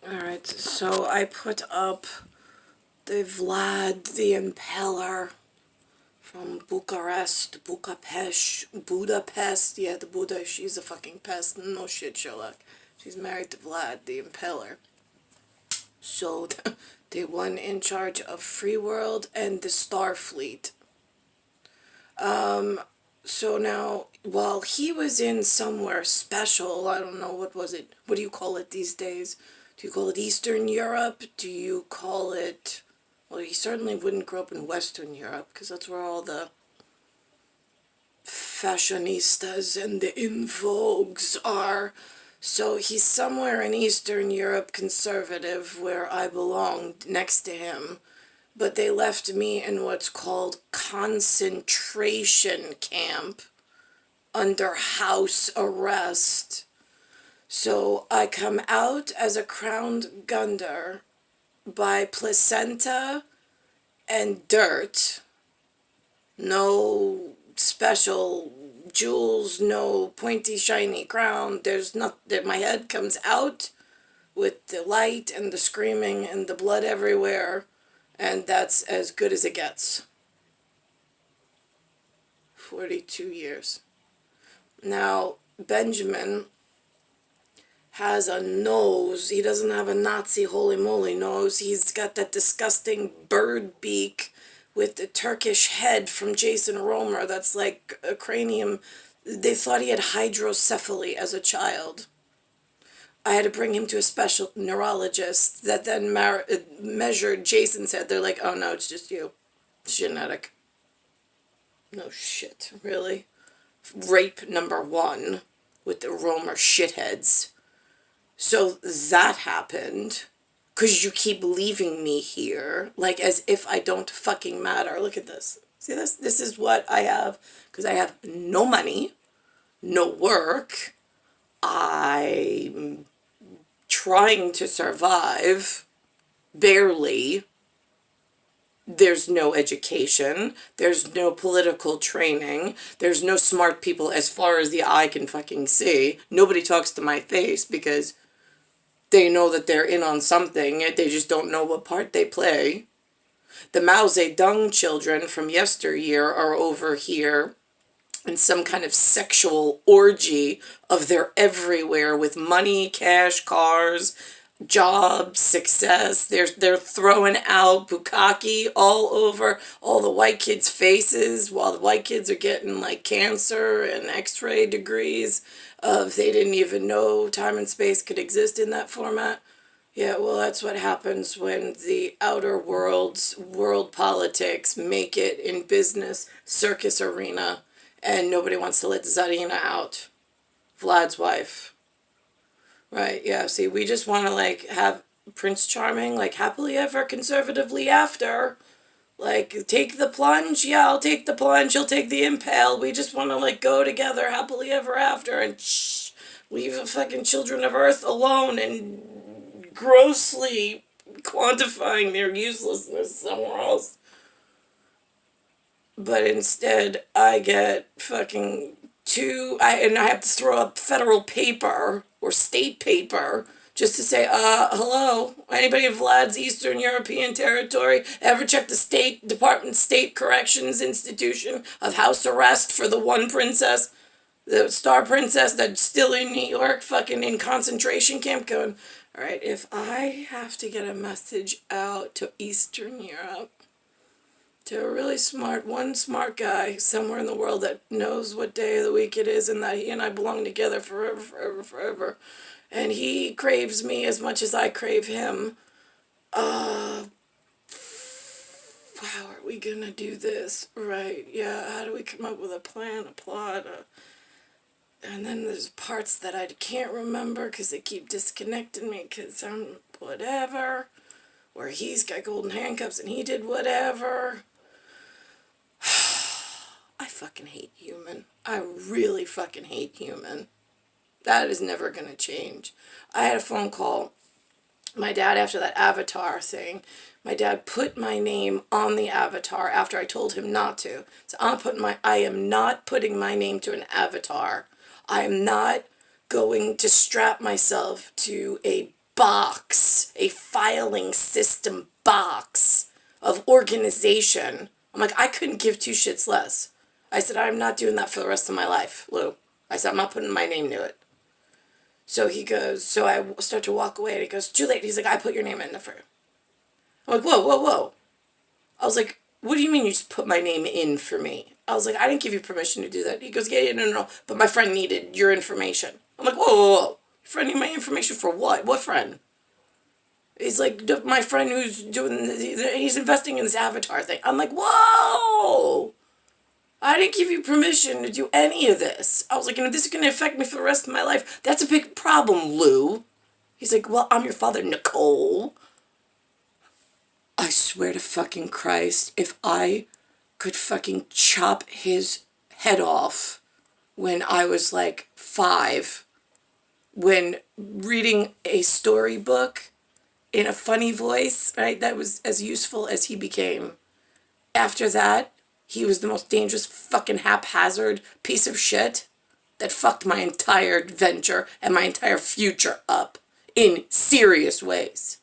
Alright, so I put up the VLAD, the Impaler from Budapest. Yeah, the Buddha, she's a fucking pest. No shit, Sherlock. She's married to Vlad, the Impaler. So, the one in charge of Free World and the Starfleet. So now, while he was in somewhere special, I don't know, what was it? What do you call it these days? Do you call it Eastern Europe? Do you call it... Well, he certainly wouldn't grow up in Western Europe, because that's where all the fashionistas and the in vogues are. So he's somewhere in Eastern Europe, conservative, where I belonged, next to him. But they left me in what's called concentration camp under house arrest. So I come out as a crowned Gundar by placenta and dirt. No special jewels, no pointy shiny crown. There's not that my head comes out with the light and the screaming and the blood everywhere. And that's as good as it gets. 42 years. Now, Benjamin has a nose. He doesn't have a Nazi holy moly nose. He's got that disgusting bird beak with the Turkish head from Jason Romer that's like a cranium. They thought he had hydrocephaly as a child. I had to bring him to a special neurologist that then measured Jason's head. They're like, oh no, it's just you. It's genetic. No shit, really? Rape number 1 with the Romer shitheads. So that happened. Because you keep leaving me here, like as if I don't fucking matter. Look at this. See this? This is what I have. Because I have no money, no work. I'm trying to survive, barely. There's no education. There's no political training. There's no smart people as far as the eye can fucking see. Nobody talks to my face because they know that they're in on something. They just don't know what part they play. The Mao Zedong children from yesteryear are over here in some kind of sexual orgy of they're everywhere with money, cash, cars, jobs, success. They're throwing out bukkake all over all the white kids' faces while the white kids are getting like cancer and x-ray degrees of they didn't even know time and space could exist in that format. Yeah, well, that's what happens when the outer world's world politics make it in business circus arena. And nobody wants to let Czarina out. Vlad's wife. Right, yeah, see, we just want to, like, have Prince Charming, like, happily ever, conservatively after. Like, take the plunge? Yeah, I'll take the plunge. He'll take the impale. We just want to, like, go together happily ever after and leave the fucking children of Earth alone and grossly quantifying their uselessness somewhere else. But instead, I get fucking and I have to throw up federal paper or state paper just to say, hello, anybody in Vlad's Eastern European territory ever check the State Department State Corrections Institution of house arrest for the one princess, the star princess that's still in New York, fucking in concentration camp going, all right, if I have to get a message out to Eastern Europe, to a really one smart guy somewhere in the world that knows what day of the week it is and that he and I belong together forever, forever, forever. And he craves me as much as I crave him. How are we gonna do this? Right, yeah, how do we come up with a plan, a plot? And then there's parts that I can't remember because they keep disconnecting me because I'm whatever. Where he's got golden handcuffs and he did whatever. I fucking hate human. I really fucking hate human. That is never going to change. I had a phone call. My dad, after that Avatar thing, my dad put my name on the Avatar after I told him not to. So I am not putting my name to an Avatar. I am not going to strap myself to a box filing system box of organization. I'm like, I couldn't give two shits less. I said, I'm not doing that for the rest of my life, Lou. I said, I'm not putting my name to it. So he goes, so I start to walk away, and he goes, too late. He's like, I put your name in for it. I'm like, whoa, whoa, whoa. I was like, what do you mean you just put my name in for me? I was like, I didn't give you permission to do that. He goes, yeah, no, but my friend needed your information. I'm like, whoa, whoa, whoa. Your friend need my information for what? What friend? He's like, my friend who's doing, he's investing in this avatar thing. I'm like, whoa! I didn't give you permission to do any of this. I was like, this is going to affect me for the rest of my life. That's a big problem, Lou. He's like, well, I'm your father, Nicole. I swear to fucking Christ, if I could fucking chop his head off when I was like 5, when reading a storybook in a funny voice, right, that was as useful as he became. After that, he was the most dangerous fucking haphazard piece of shit that fucked my entire venture and my entire future up in serious ways.